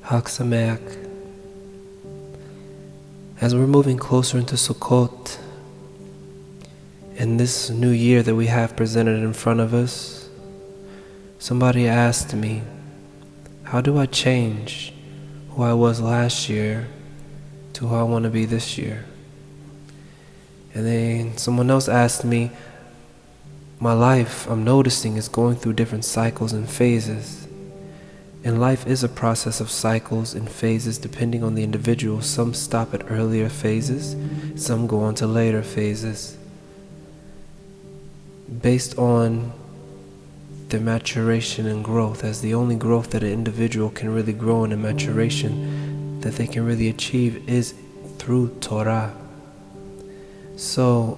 Hag Sameach. As we're moving closer into Sukkot, in this new year that we have presented in front of us, somebody asked me, how do I change who I was last year to who I want to be this year? And then someone else asked me, my life, I'm noticing, is going through different cycles and phases. And life is a process of cycles and phases depending on the individual. Some stop at earlier phases, some go on to later phases, based on their maturation and growth, as the only growth that an individual can really grow in, a maturation that they can really achieve, is through Torah. So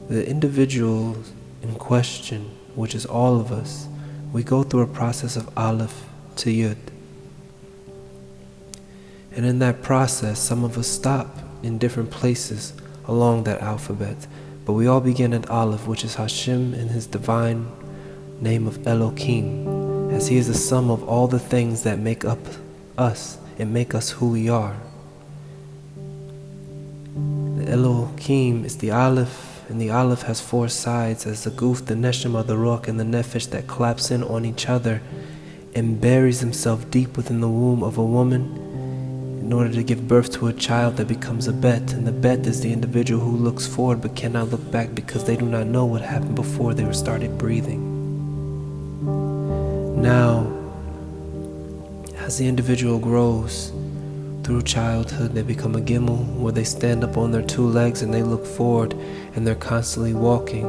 the individual in question, which is all of us, we go through a process of Aleph to Yud. And in that process, some of us stop in different places along that alphabet, but we all begin at Aleph, which is Hashem in his divine name of Elohim, as he is the sum of all the things that make up us and make us who we are. The Elohim is the Aleph, and the Aleph has four sides, as the Guf, the Neshama, the Ruach, and the Nefesh, that collapse in on each other and buries himself deep within the womb of a woman in order to give birth to a child that becomes a Bet. And the Bet is the individual who looks forward but cannot look back, because they do not know what happened before they were started breathing. Now, as the individual grows through childhood, they become a Gimel, where they stand up on their two legs and they look forward and they're constantly walking.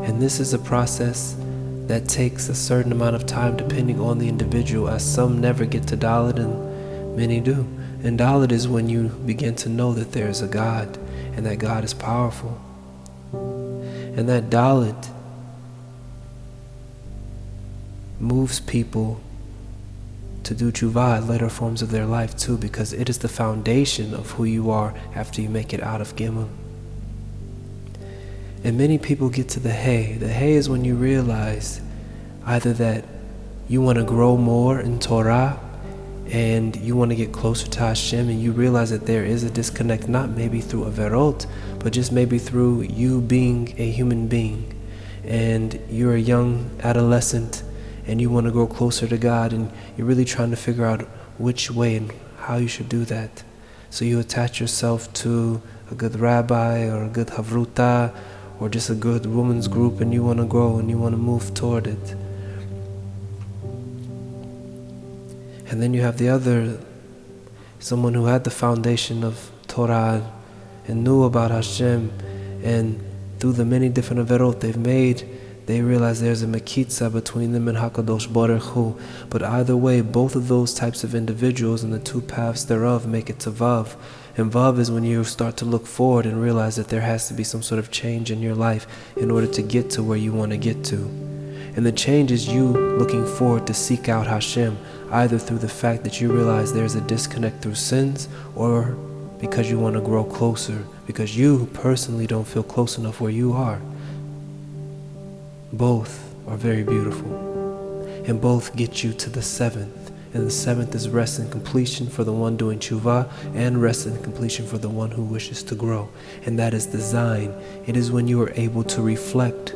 And this is a process that takes a certain amount of time depending on the individual, as some never get to Dalet and many do. And Dalet is when you begin to know that there is a God and that God is powerful. And that Dalet moves people to do tshuva at later forms of their life too, because it is the foundation of who you are after you make it out of Gimel. And many people get to the Hay. The Hay is when you realize either that you want to grow more in Torah and you want to get closer to Hashem, and you realize that there is a disconnect, not maybe through Averot, but just maybe through you being a human being. And you're a young adolescent and you want to grow closer to God, and you're really trying to figure out which way and how you should do that. So you attach yourself to a good rabbi or a good havruta, or just a good women's group, and you want to grow and you want to move toward it. And then you have the other, someone who had the foundation of Torah and knew about Hashem, and through the many different averot they've made, they realize there's a mekitza between them and HaKadosh Baruch Hu. But either way, both of those types of individuals and the two paths thereof make it to Vav. And Vav is when you start to look forward and realize that there has to be some sort of change in your life in order to get to where you want to get to. And the change is you looking forward to seek out Hashem, either through the fact that you realize there's a disconnect through sins, or because you want to grow closer, because you personally don't feel close enough where you are. Both are very beautiful, and both get you to the seventh. And the seventh is rest and completion for the one doing tshuva, and rest and completion for the one who wishes to grow. And that is the Zayin. It is when you are able to reflect,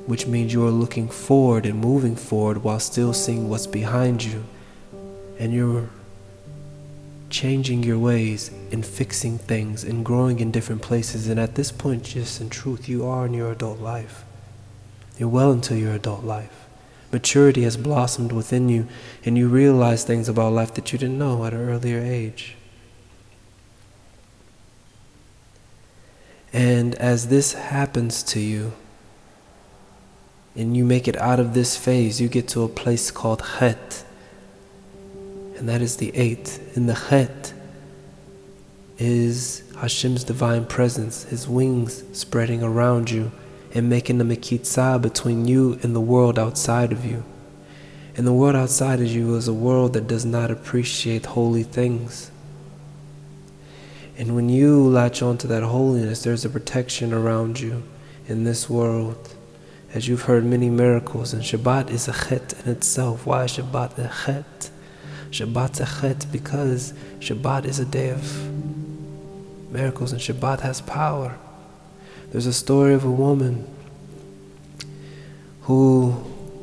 which means you are looking forward and moving forward while still seeing what's behind you. And you're changing your ways and fixing things and growing in different places. And at this point, just in truth, you are in your adult life. You're well into your adult life. Maturity has blossomed within you, and you realize things about life that you didn't know at an earlier age. And as this happens to you, and you make it out of this phase, you get to a place called Chet, and that is the 8th. And the Chet is Hashem's divine presence, His wings spreading around you and making the mekitza between you and the world outside of you. And the world outside of you is a world that does not appreciate holy things. And when you latch onto that holiness, there's a protection around you in this world. As you've heard many miracles, and Shabbat is a chet in itself. Why is Shabbat a chet? Shabbat's a chet because Shabbat is a day of miracles and Shabbat has power. There's a story of a woman who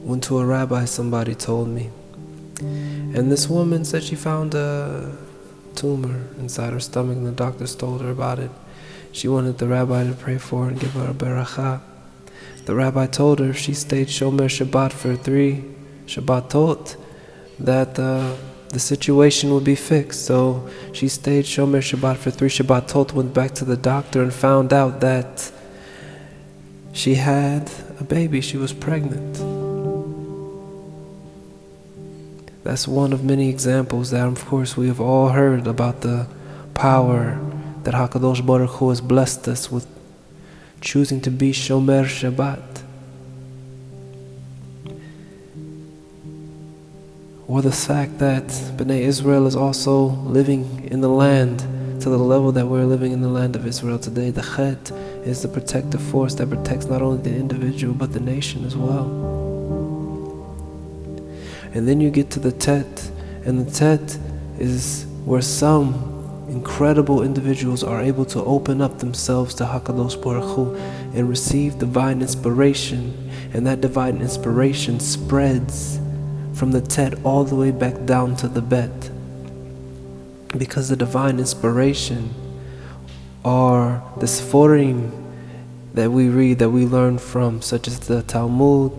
went to a rabbi, somebody told me. And this woman said she found a tumor inside her stomach and the doctors told her about it. She wanted the rabbi to pray for her and give her a beracha. The rabbi told her if she stayed Shomer Shabbat for 3 Shabbatot, that the situation would be fixed. So she stayed Shomer Shabbat for 3 Shabbatot, went back to the doctor and found out that she had a baby, she was pregnant. That's one of many examples that, of course, we have all heard about the power that HaKadosh Baruch Hu has blessed us with, choosing to be Shomer Shabbat. Or the fact that Bnei Israel is also living in the land to the level that we're living in the land of Israel today. The Chet is the protective force that protects not only the individual but the nation as well. And then you get to the Tet, and the Tet is where some incredible individuals are able to open up themselves to HaKadosh Baruch Hu and receive divine inspiration, and that divine inspiration spreads from the Tet all the way back down to the Bet. Because the divine inspiration are the Sforim that we read, that we learn from, such as the Talmud,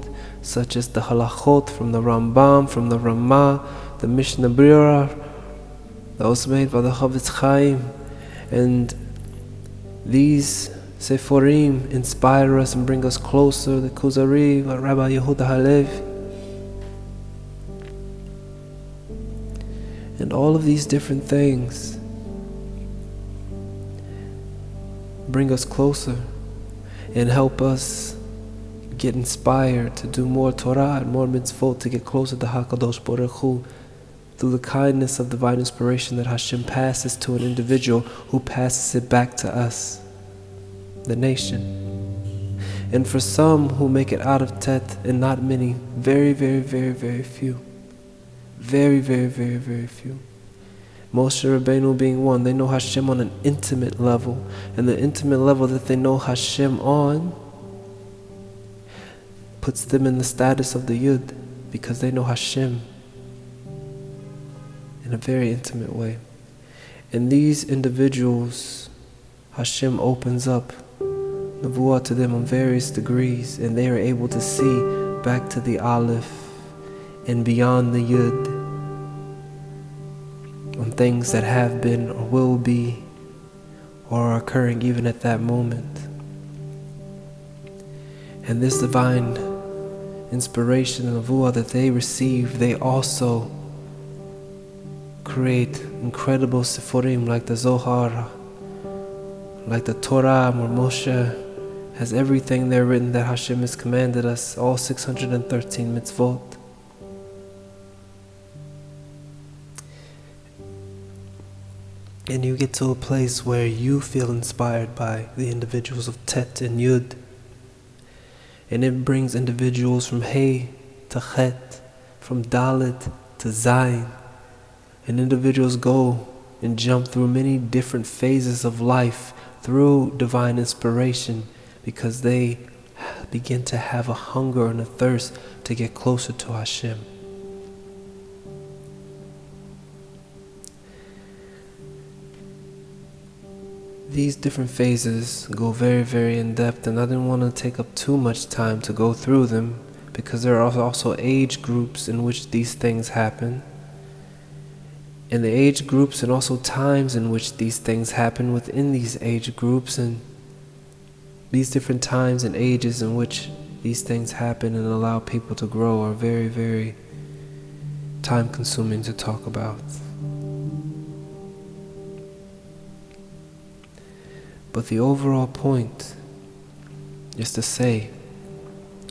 such as the Halachot from the Rambam, from the Ramah, the Mishnah Brura, that was made by the Chavetz Chaim. And these Seforim inspire us and bring us closer. The Kuzari, Rabbi Yehuda Aleph, and all of these different things bring us closer and help us get inspired to do more Torah and more mitzvot, to get closer to HaKadosh Baruch Hu through the kindness of divine inspiration that Hashem passes to an individual who passes it back to us, the nation. And for some who make it out of Tet, and not many, very, very, very, very few. Very, very, very, very few. Moshe Rabbeinu being one, they know Hashem on an intimate level, and the intimate level that they know Hashem on puts them in the status of the Yud, because they know Hashem in a very intimate way. And these individuals, Hashem opens up Nevuah to them on various degrees, and they are able to see back to the Aleph and beyond the Yud on things that have been or will be or are occurring even at that moment. And this divine inspiration and Nevuah that they receive, they also create incredible Seforim like the Zohar, like the Torah, where Moshe has everything there written that Hashem has commanded us, all 613 mitzvot. And you get to a place where you feel inspired by the individuals of Tet and Yud. And it brings individuals from Hey to Chet, from Dalet to Zayin. And individuals go and jump through many different phases of life through divine inspiration, because they begin to have a hunger and a thirst to get closer to Hashem. These different phases go very, very in depth, and I didn't want to take up too much time to go through them, because there are also age groups in which these things happen. And the age groups and also times in which these things happen within these age groups, and these different times and ages in which these things happen and allow people to grow are very, very time consuming to talk about. But the overall point is to say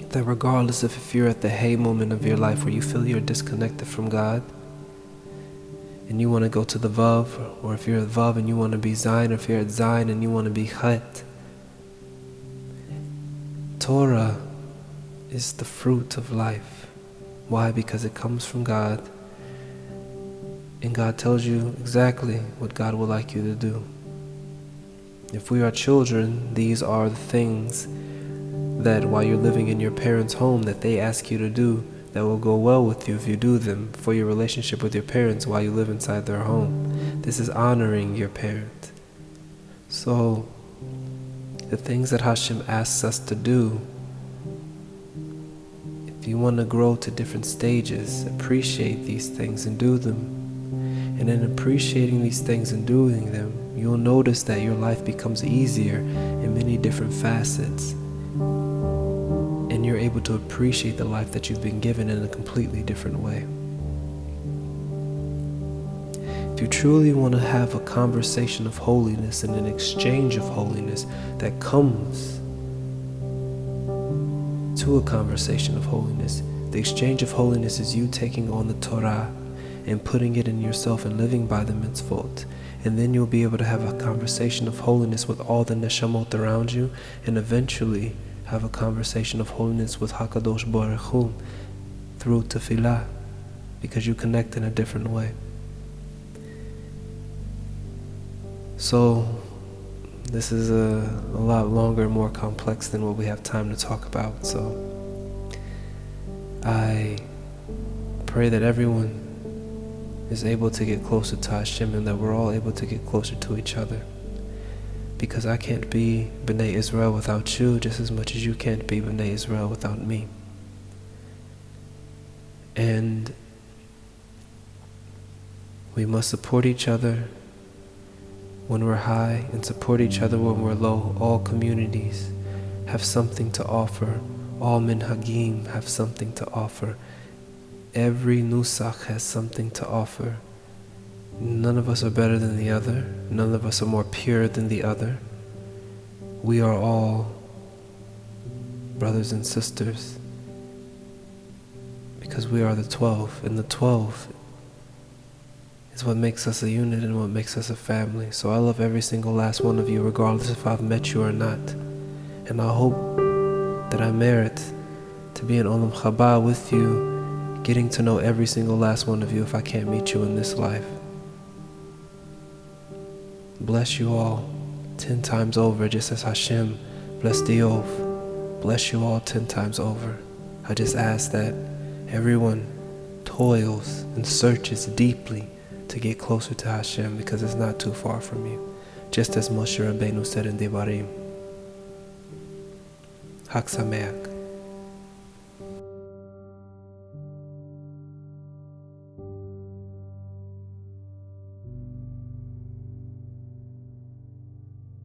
that regardless of if you're at the hey moment of your life where you feel you're disconnected from God and you want to go to the Vav, or if you're at Vav and you want to be Zayin, or if you're at Zayin and you want to be Chet, Torah is the fruit of life. Why? Because it comes from God. And God tells you exactly what God would like you to do. If we are children, these are the things that while you're living in your parents' home that they ask you to do that will go well with you if you do them for your relationship with your parents while you live inside their home. This is honoring your parent. So the things that Hashem asks us to do, if you want to grow to different stages, appreciate these things and do them. And in appreciating these things and doing them, you'll notice that your life becomes easier in many different facets. And you're able to appreciate the life that you've been given in a completely different way. If you truly want to have a conversation of holiness and an exchange of holiness that comes to a conversation of holiness, the exchange of holiness is you taking on the Torah and putting it in yourself and living by the mitzvot. And then you'll be able to have a conversation of holiness with all the neshamot around you, and eventually have a conversation of holiness with HaKadosh Baruch Hu through tefillah, because you connect in a different way. So this is a lot longer, more complex than what we have time to talk about. So I pray that everyone is able to get closer to Hashem, and that we're all able to get closer to each other. Because I can't be B'nai Israel without you, just as much as you can't be B'nai Israel without me. And we must support each other when we're high and support each other when we're low. All communities have something to offer. All minhagim have something to offer. Every nusach has something to offer. None of us are better than the other. None of us are more pure than the other. We are all brothers and sisters because we are the 12, and the 12 is what makes us a unit and what makes us a family. So I love every single last one of you, regardless if I've met you or not. And I hope that I merit to be in Olam Chaba with you, getting to know every single last one of you if I can't meet you in this life. Bless you all 10 times over, just as Hashem blessed the Ov. Bless you all 10 times over. I just ask that everyone toils and searches deeply to get closer to Hashem, because it's not too far from you. Just as Moshe Rabbeinu said in Devarim. Hag Sameach.